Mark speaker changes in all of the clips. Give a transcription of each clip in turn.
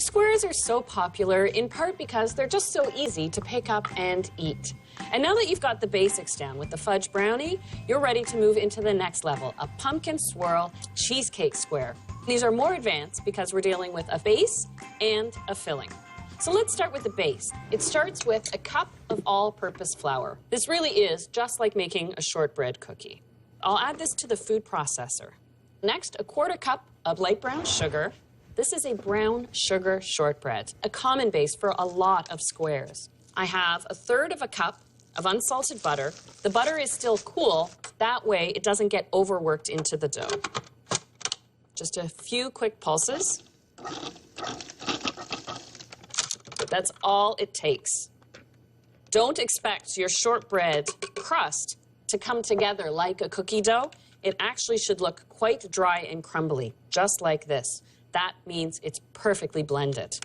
Speaker 1: Squares are so popular in part because they're just so easy to pick up and eat. And now that you've got the basics down with the fudge brownie, you're ready to move into the next level, a pumpkin swirl cheesecake square. These are more advanced because we're dealing with a base and a filling. So let's start with the base. It starts with a cup of all-purpose flour. This really is just like making a shortbread cookie. I'll add this to the food processor. Next, a quarter cup of light brown sugar. This is a brown sugar shortbread, a common base for a lot of squares. I have a third of a cup of unsalted butter. The butter is still cool. That way, it doesn't get overworked into the dough. Just a few quick pulses. That's all it takes. Don't expect your shortbread crust to come together like a cookie dough. It actually should look quite dry and crumbly, just like this. That means it's perfectly blended.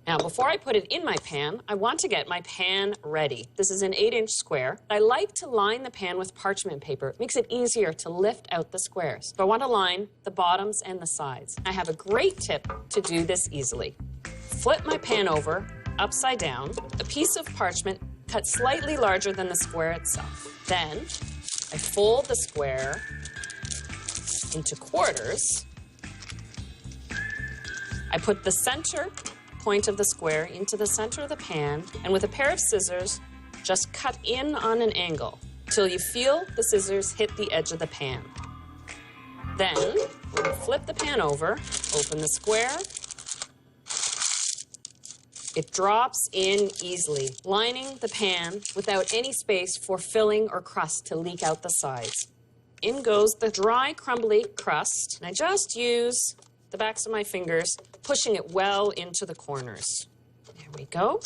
Speaker 1: Now, before I put it in my pan, I want to get my pan ready. This is an 8-inch square. I like to line the pan with parchment paper. It makes it easier to lift out the squares. So I want to line the bottoms and the sides. I have a great tip to do this easily. Flip my pan over, upside down, a piece of parchment cut slightly larger than the square itself. Then, I fold the square into quarters. I put the center point of the square into the center of the pan, and with a pair of scissors, just cut in on an angle till you feel the scissors hit the edge of the pan. Then, we'll flip the pan over, open the square. It drops in easily, lining the pan without any space for filling or crust to leak out the sides. In goes the dry, crumbly crust, and I just use the backs of my fingers, pushing it well into the corners. There we go.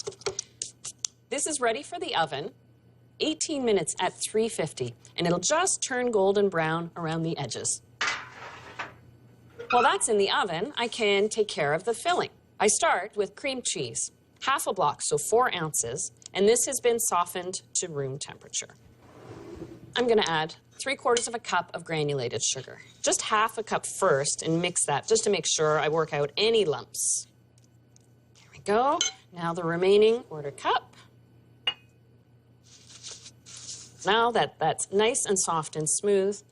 Speaker 1: This is ready for the oven, 18 minutes at 350, and it'll just turn golden brown around the edges. While that's in the oven, I can take care of the filling. I start with cream cheese, half a block, so 4 ounces, and this has been softened to room temperature. I'm going to add 3/4 of a cup of granulated sugar. Just half a cup first and mix that just to make sure I work out any lumps. There we go. Now the remaining 1/4 cup. Now that that's nice and soft and smooth,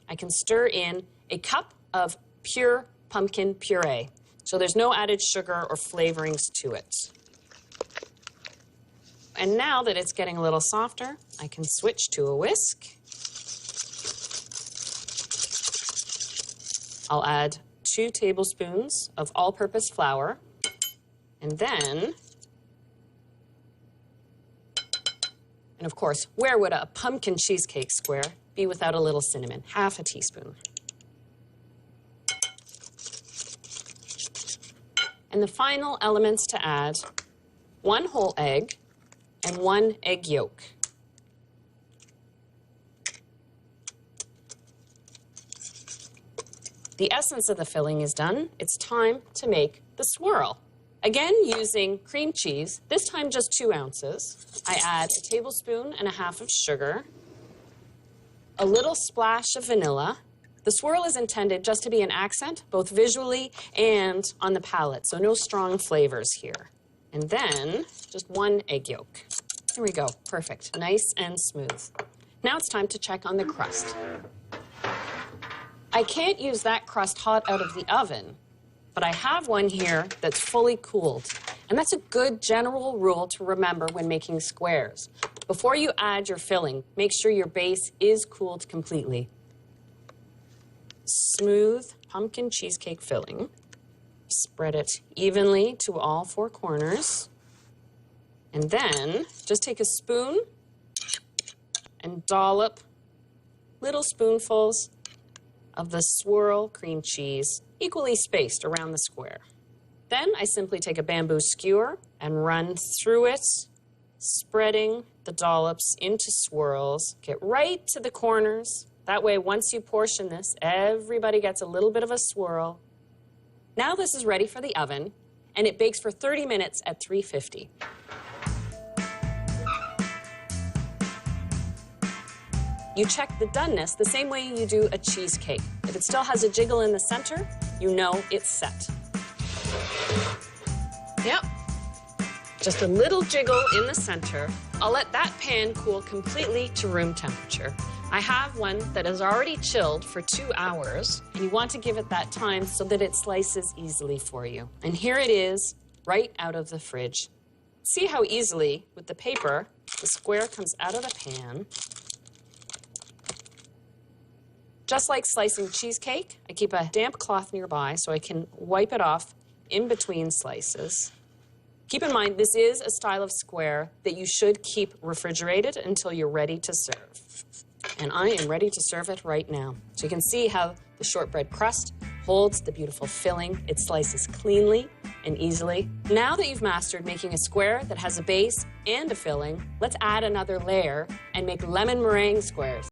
Speaker 1: I can stir in a cup of pure pumpkin puree. So there's no added sugar or flavorings to it. And now that it's getting a little softer, I can switch to a whisk. I'll add 2 tablespoons of all-purpose flour. And then, and of course, where would a pumpkin cheesecake square be without a little cinnamon? Half a teaspoon. And the final elements to add, 1 whole egg and 1 egg yolk. The essence of the filling is done. It's time to make the swirl. Again, using cream cheese, this time just 2 ounces. I add 1.5 tablespoons of sugar, a little splash of vanilla. The swirl is intended just to be an accent, both visually and on the palate, so no strong flavors here. And then just 1 egg yolk. There we go, perfect, nice and smooth. Now it's time to check on the crust. I can't use that crust hot out of the oven, but I have one here that's fully cooled. And that's a good general rule to remember when making squares. Before you add your filling, make sure your base is cooled completely. Smooth pumpkin cheesecake filling. Spread it evenly to all 4 corners. And then just take a spoon and dollop little spoonfuls of the swirl cream cheese, equally spaced around the square. Then I simply take a bamboo skewer and run through it, spreading the dollops into swirls. Get right to the corners. That way, once you portion this, everybody gets a little bit of a swirl. Now this is ready for the oven, and it bakes for 30 minutes at 350. You check the doneness the same way you do a cheesecake. If it still has a jiggle in the center, you know it's set. Yep. Just a little jiggle in the center. I'll let that pan cool completely to room temperature. I have one that is already chilled for 2 hours, and you want to give it that time so that it slices easily for you. And here it is, right out of the fridge. See how easily, with the paper, the square comes out of the pan. Just like slicing cheesecake, I keep a damp cloth nearby so I can wipe it off in between slices. Keep in mind, this is a style of square that you should keep refrigerated until you're ready to serve. And I am ready to serve it right now. So you can see how the shortbread crust holds the beautiful filling. It slices cleanly and easily. Now that you've mastered making a square that has a base and a filling, let's add another layer and make lemon meringue squares.